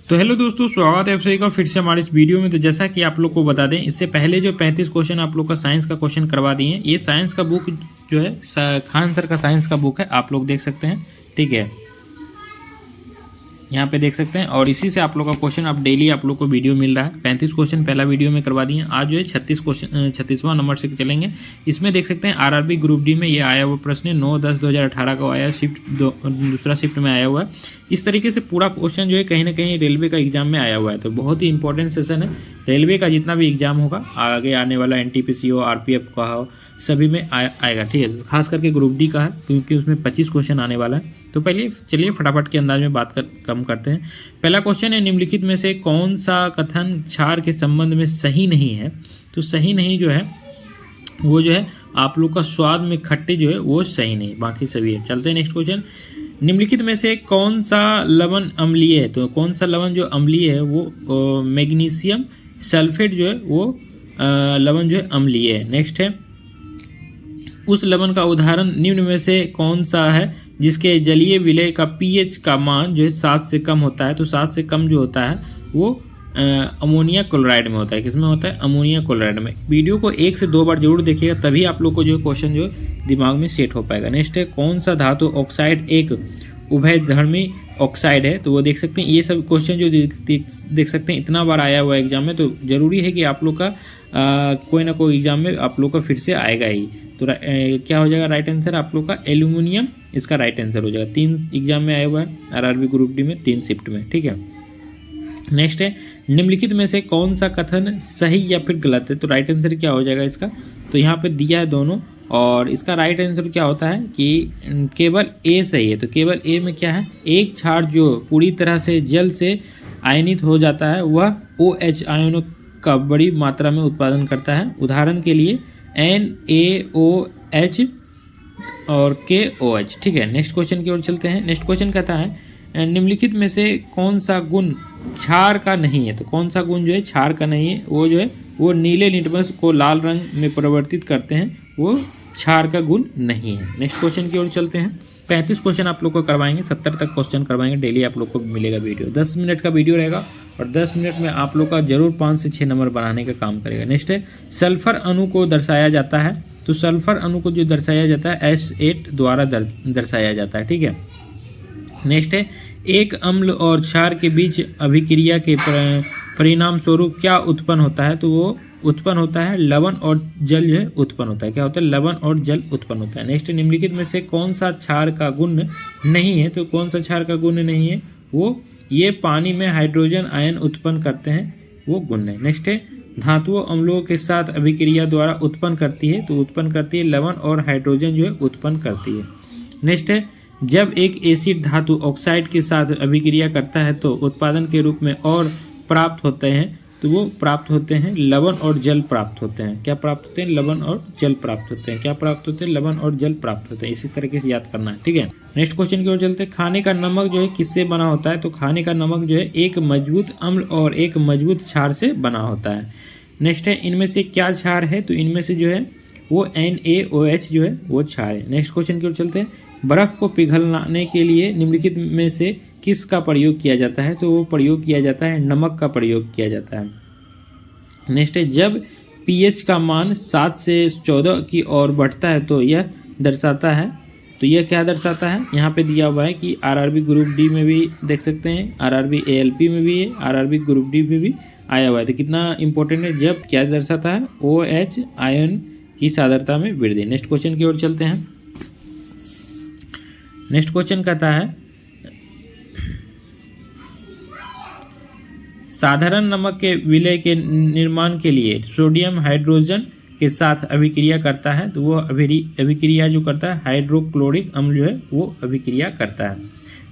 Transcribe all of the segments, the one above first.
तो हेलो दोस्तों, स्वागत है आप सभी का फिर से हमारे इस वीडियो में। तो जैसा कि आप लोग को बता दें, इससे पहले जो 35 क्वेश्चन आप लोग का साइंस का क्वेश्चन करवा दिए हैं। ये साइंस का बुक जो है खान सर का साइंस का बुक है, आप लोग देख सकते हैं। ठीक है, यहाँ पे देख सकते हैं। और इसी से आप लोग का क्वेश्चन अब डेली आप लोग को वीडियो मिल रहा है। 35 क्वेश्चन पहला वीडियो में करवा दिए। आज जो है 36वां नंबर से चलेंगे। इसमें देख सकते हैं आरआरबी ग्रुप डी में ये आया हुआ प्रश्न है, 9/10/2018 का आया, दूसरा शिफ्ट में आया हुआ है। इस तरीके से पूरा क्वेश्चन जो है कहीं ना कहीं रेलवे का एग्जाम में आया हुआ है। तो बहुत ही इंपॉर्टेंट सेशन है। रेलवे का जितना भी एग्जाम होगा आगे आने वाला, NTPC हो, RPF का हो, सभी में आएगा। ठीक है, खास करके ग्रुप डी का है क्योंकि उसमें 25 क्वेश्चन आने वाला है। तो पहले चलिए फटाफट के अंदाज में बात कम करते हैं। पहला क्वेश्चन है, निम्नलिखित में से कौन सा कथन क्षार के संबंध में सही नहीं है? तो सही नहीं जो है वो जो है आप लोग का स्वाद में खट्टे जो है वो सही नहीं, बाकी सभी है। चलते हैं नेक्स्ट क्वेश्चन। निम्नलिखित में से कौन सा लवण अम्लीय है? तो कौन सा लवण जो अम्लीय है वो मैग्नीशियम सल्फेट जो है वो लवण जो है अम्लीय है। नेक्स्ट है, उस लवण का उदाहरण निम्न में से कौन सा है जिसके जलीय विलय का pH का मान जो है 7 से कम होता है? तो 7 से कम जो होता है वो अमोनिया क्लोराइड में होता है। किसमें होता है? अमोनिया क्लोराइड में। वीडियो को 1 से 2 बार जरूर देखिएगा, तभी आप लोग को जो क्वेश्चन जो दिमाग में सेट हो पाएगा। नेक्स्ट है, कौन सा धातु ऑक्साइड एक उभयधर्मी ऑक्साइड है? तो वो देख सकते हैं। ये सब क्वेश्चन जो देख सकते हैं इतना बार आया हुआ एग्जाम में, तो जरूरी है कि आप लोग का कोई ना कोई एग्जाम में आप लोग का फिर से आएगा ही। तो क्या हो जाएगा राइट आंसर आप लोग का? एल्यूमिनियम इसका राइट आंसर हो जाएगा। 3 एग्जाम में आया हुआ है आरआरबी ग्रुप डी में, 3 शिफ्ट में। ठीक है, नेक्स्ट है, निम्नलिखित में से कौन सा कथन सही या फिर गलत है? तो राइट आंसर क्या हो जाएगा इसका? तो यहाँ पे दिया है दोनों, और इसका राइट आंसर क्या होता है कि केवल ए सही है। तो केवल ए में क्या है? एक क्षार जो पूरी तरह से जल से आयनित हो जाता है वह OH आयनों का बड़ी मात्रा में उत्पादन करता है। उदाहरण के लिए NaOH और KOH। ठीक है, नेक्स्ट क्वेश्चन की ओर चलते हैं। नेक्स्ट क्वेश्चन कहता है, निम्नलिखित में से कौन सा गुण क्षार का नहीं है? तो कौन सा गुण जो है क्षार का नहीं है? वो जो है वो नीले लिटमस को लाल रंग में परिवर्तित करते हैं, वो क्षार का गुण नहीं है। नेक्स्ट क्वेश्चन की ओर चलते हैं। 35 क्वेश्चन आप लोग को करवाएंगे, 70 तक क्वेश्चन करवाएंगे। डेली आप लोग को मिलेगा वीडियो, 10 मिनट का वीडियो रहेगा और 10 मिनट में आप लोग का जरूर 5 से 6 नंबर बनाने का काम करेगा। नेक्स्ट है, सल्फर अणु को दर्शाया जाता है। तो सल्फर अणु को जो दर्शाया जाता है S8 द्वारा दर्शाया जाता है। ठीक है, नेक्स्ट है, एक अम्ल और क्षार के बीच अभिक्रिया के परिणाम स्वरूप क्या उत्पन्न होता है? तो वो उत्पन्न होता है लवण और जल जो है उत्पन्न होता है। क्या होता है? लवण और जल उत्पन्न होता है। नेक्स्ट, निम्नलिखित में से कौन सा क्षार का गुण नहीं है? तो कौन सा क्षार का गुण नहीं है? वो ये पानी में हाइड्रोजन आयन उत्पन्न करते हैं, वो गुण है। नेक्स्ट है, धातुओं अम्लों के साथ अभिक्रिया द्वारा उत्पन्न करती है। तो उत्पन्न करती है लवण और हाइड्रोजन जो है उत्पन्न करती है। नेक्स्ट है, जब एक एसिड धातु ऑक्साइड के साथ अभिक्रिया करता है तो उत्पादन के रूप में और प्राप्त होते हैं। तो वो प्राप्त होते हैं लवण और जल प्राप्त होते हैं। क्या प्राप्त होते हैं? लवण और जल प्राप्त होते हैं। क्या प्राप्त होते हैं? लवण और जल प्राप्त होते हैं। इसी तरीके से याद करना है। ठीक है, नेक्स्ट क्वेश्चन की ओर चलते हैं। खाने का नमक जो है किससे बना होता है? तो खाने का नमक जो है एक मजबूत अम्ल और एक मजबूत क्षार से बना होता है। नेक्स्ट है, इनमें से क्या क्षार है? तो इनमें से जो है वो NaOH जो है वो क्षार है। नेक्स्ट क्वेश्चन की ओर चलते हैं। बर्फ को पिघलाने के लिए निम्नलिखित में से किसका प्रयोग किया जाता है? तो वो प्रयोग किया जाता है नमक का प्रयोग किया जाता है। नेक्स्ट है, जब pH का मान 7 से 14 की ओर बढ़ता है तो यह दर्शाता है। तो यह क्या दर्शाता है? यहाँ पे दिया हुआ है कि आरआरबी ग्रुप डी में भी देख सकते हैं, आरआरबी ALP में भी है, आरआरबी ग्रुप डी में भी आया हुआ है। तो कितना इंपॉर्टेंट है? जब क्या दर्शाता है? OH आयन की सांद्रता में वृद्धि। नेक्स्ट क्वेश्चन की ओर चलते हैं। नेक्स्ट क्वेश्चन कहता है, साधारण नमक के विलय के निर्माण के लिए सोडियम हाइड्रोजन के साथ अभिक्रिया करता है। तो वो अभिक्रिया जो करता है हाइड्रोक्लोरिक अम्ल जो है वो अभिक्रिया करता है।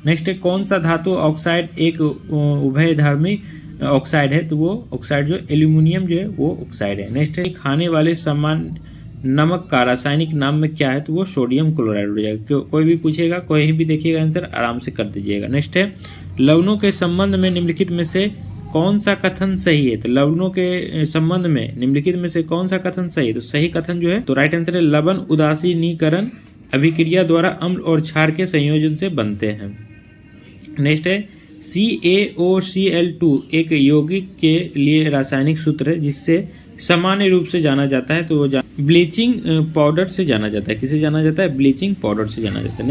नेक्स्ट है, कौन सा धातु ऑक्साइड एक उभयधर्मी ऑक्साइड है? तो वो ऑक्साइड जो एल्यूमिनियम जो है वो ऑक्साइड है। नेक्स्ट है, खाने वाले सामान्य नमक का रासायनिक नाम में क्या है? तो वो सोडियम क्लोराइड हो जाएगा। कोई भी पूछेगा, कोई भी देखिएगा आंसर आराम से कर दीजिएगा। नेक्स्ट है, लवणों के संबंध में निम्नलिखित में से कौन सा कथन सही है? तो लवणों के संबंध में निम्नलिखित में से कौन सा कथन सही है? तो सही कथन जो है तो राइट आंसर है लवण उदासीनीकरण अभिक्रिया द्वारा अम्ल और क्षार के संयोजन से बनते हैं। नेक्स्ट है, CaOCl2 एक यौगिक के लिए रासायनिक सूत्र है जिससे सामान्य रूप से जाना जाता है, तो वो ब्लीचिंग पाउडर से जाना जाता है। किसे जाना जाता है? ब्लीचिंग पाउडर से जाना जाता है।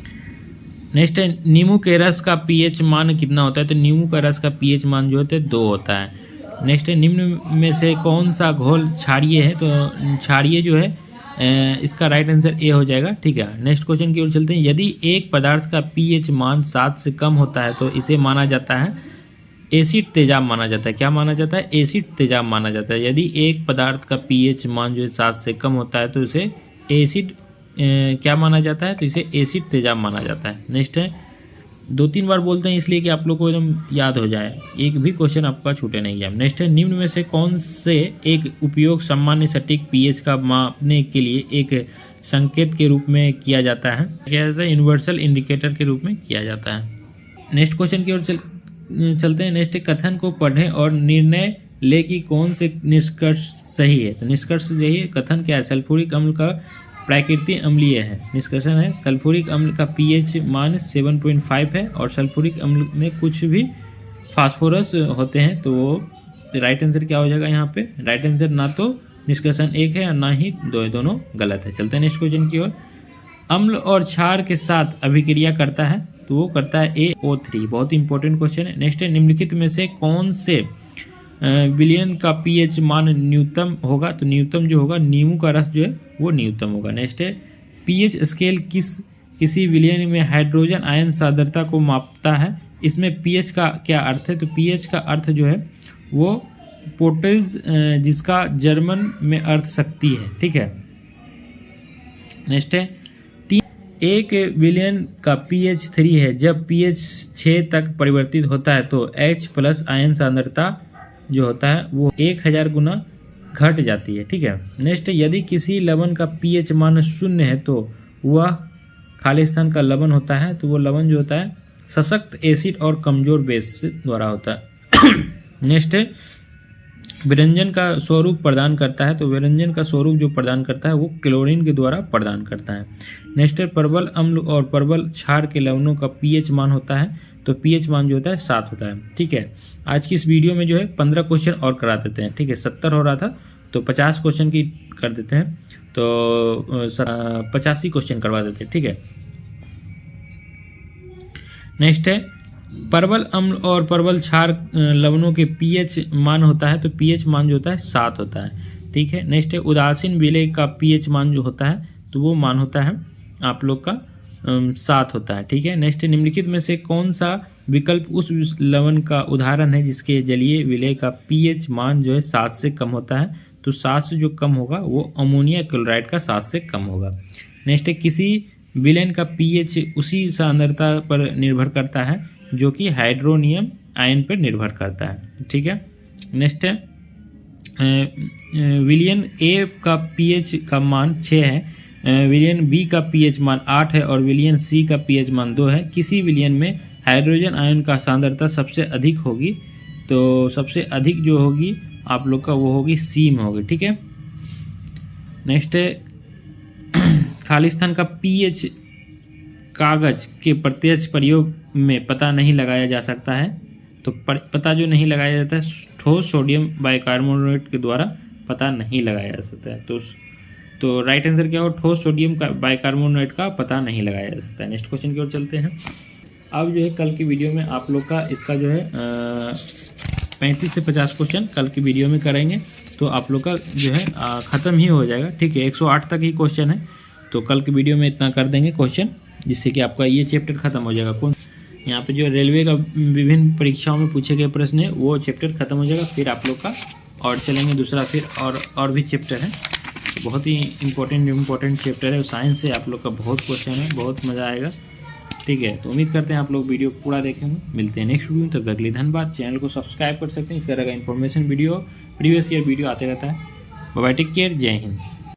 नेक्स्ट है नींबू के रस का pH मान कितना होता है? तो नींबू का रस का pH मान जो होता है 2 होता है। नेक्स्ट है निम्न में से कौन सा घोल क्षारीय है? तो क्षारीय जो है इसका राइट आंसर ए हो जाएगा। ठीक है, नेक्स्ट क्वेश्चन की ओर चलते हैं। यदि एक पदार्थ का pH मान 7 से कम होता है तो इसे माना जाता है एसिड तेजाब माना जाता है। क्या माना जाता है? एसिड तेजाब माना जाता है। यदि एक पदार्थ का pH मान जो है 7 से कम होता है तो इसे एसिड क्या माना जाता है? तो इसे एसिड तेजाब माना जाता है। नेक्स्ट है 2-3 बार बोलते हैं इसलिए कि आप लोग को एकदम याद हो जाए, एक भी क्वेश्चन आपका छूटे नहीं है। नेक्स्ट है निम्न में से कौन से एक उपयोग सामान्य सटीक pH का मापने के लिए एक संकेत के रूप में किया जाता है? किया जाता है यूनिवर्सल इंडिकेटर के रूप में किया जाता है। नेक्स्ट क्वेश्चन की ओर चलते हैं। नेक्स्ट कथन को पढ़ें और निर्णय ले कि कौन से निष्कर्ष सही है। तो निष्कर्ष यही है, कथन क्या है? सल्फ्यूरिक अम्ल का प्राकृतिक अम्लीय है। निष्कर्षण है सल्फ्यूरिक अम्ल का pH मान 7.5 है और सल्फ्यूरिक अम्ल में कुछ भी फास्फोरस होते हैं, तो वो राइट आंसर क्या हो जाएगा यहाँ पे? राइट आंसर ना तो निष्कर्षण 1 है और ना ही 2 है, दोनों गलत है। चलते हैं नेक्स्ट क्वेश्चन की ओर। अम्ल और क्षार के साथ अभिक्रिया करता है, तो वो करता है AO3। बहुत इंपॉर्टेंट क्वेश्चन है। नेक्स्ट है निम्नलिखित में से कौन से विलयन का pH मान न्यूनतम होगा? तो न्यूनतम जो होगा नींबू का रस जो है वो न्यूनतम होगा। नेक्स्ट है pH स्केल किसी विलयन में हाइड्रोजन आयन सांद्रता को मापता है। इसमें pH का क्या अर्थ है? तो pH का अर्थ जो है वो पोटेज, जिसका जर्मन में अर्थ शक्ति है। ठीक है, नेक्स्ट है एक विलयन का pH 3 है। जब pH 6 तक परिवर्तित होता है तो H+ आयन सांद्रता जो होता है वो 1000 गुना घट जाती है। ठीक है, नेक्स्ट यदि किसी लवण का pH मान 0 है तो वह खालिस्तान का लवण होता है, तो वो लवण जो होता है सशक्त एसिड और कमजोर बेस द्वारा होता है। नेक्स्ट है व्यंजन का स्वरूप प्रदान करता है, तो व्यंजन का स्वरूप जो प्रदान करता है वो क्लोरीन के द्वारा प्रदान करता है। नेक्स्ट है प्रबल अम्ल और प्रबल क्षार के लवणों का pH मान होता है, तो pH मान जो होता है 7 होता है। ठीक है, आज की इस वीडियो में जो है 15 क्वेश्चन और करा देते हैं। ठीक है, 70 हो रहा था तो 50 क्वेश्चन की कर देते हैं, तो 85 क्वेश्चन करवा देते हैं। ठीक है, नेक्स्ट है प्रबल अम्ल और प्रबल क्षार लवणों के pH मान होता है, तो pH मान जो होता है 7 होता है। ठीक है, नेक्स्ट है उदासीन विलय का pH मान जो होता है तो वो मान होता है आप लोग का 7 होता है। ठीक है, नेक्स्ट निम्नलिखित में से कौन सा विकल्प उस लवण का उदाहरण है जिसके जलीय विलय का pH मान जो है 7 से कम होता है? तो 7 से जो कम होगा वो अमोनिया क्लोराइड का 7 से कम होगा। नेक्स्ट है किसी विलयन का pH उसी सांद्रता पर निर्भर करता है जो कि हाइड्रोनियम आयन पर निर्भर करता है। ठीक है, नेक्स्ट है विलयन A का pH का मान 6 है, विलयन B का pH मान 8 है और विलयन C का pH मान 2 है। किसी विलयन में हाइड्रोजन आयन का सांद्रता सबसे अधिक होगी, तो सबसे अधिक जो होगी आप लोग का वो होगी C में होगी। ठीक है, नेक्स्ट है खालिस्तान का pH कागज के प्रत्यक्ष प्रयोग में पता नहीं लगाया जा सकता है, तो पता जो नहीं लगाया जाता है ठोस सोडियम बाइकार्बोनेट के द्वारा पता नहीं लगाया जा सकता है। तो राइट आंसर क्या हो? ठोस सोडियम का बाइकार्बोनेट का पता नहीं लगाया जा सकता है। नेक्स्ट क्वेश्चन की ओर चलते हैं। अब जो है कल की वीडियो में आप लोग का इसका जो है 35 से 50 क्वेश्चन कल की वीडियो में करेंगे, तो आप लोग का जो है ख़त्म ही हो जाएगा। ठीक है, 108 तक ही क्वेश्चन है, तो कल की वीडियो में इतना कर देंगे क्वेश्चन, जिससे कि आपका ये चैप्टर ख़त्म हो जाएगा। कौन यहाँ पे जो रेलवे का विभिन्न परीक्षाओं में पूछे गए प्रश्न है वो चैप्टर खत्म हो जाएगा। फिर आप लोग का और चलेंगे दूसरा, फिर और भी चैप्टर है, तो बहुत ही इम्पोर्टेंट चैप्टर है। साइंस से आप लोग का बहुत क्वेश्चन है, बहुत मज़ा आएगा। ठीक है, तो उम्मीद करते हैं आप लोग वीडियो पूरा देखेंगे। मिलते हैं नेक्स्ट वीडियो में, तब तक के लिए धन्यवाद। चैनल को सब्सक्राइब कर सकते हैं, इस तरह का information video previous year video आते रहता है। बाय, टेक केयर, जय हिंद।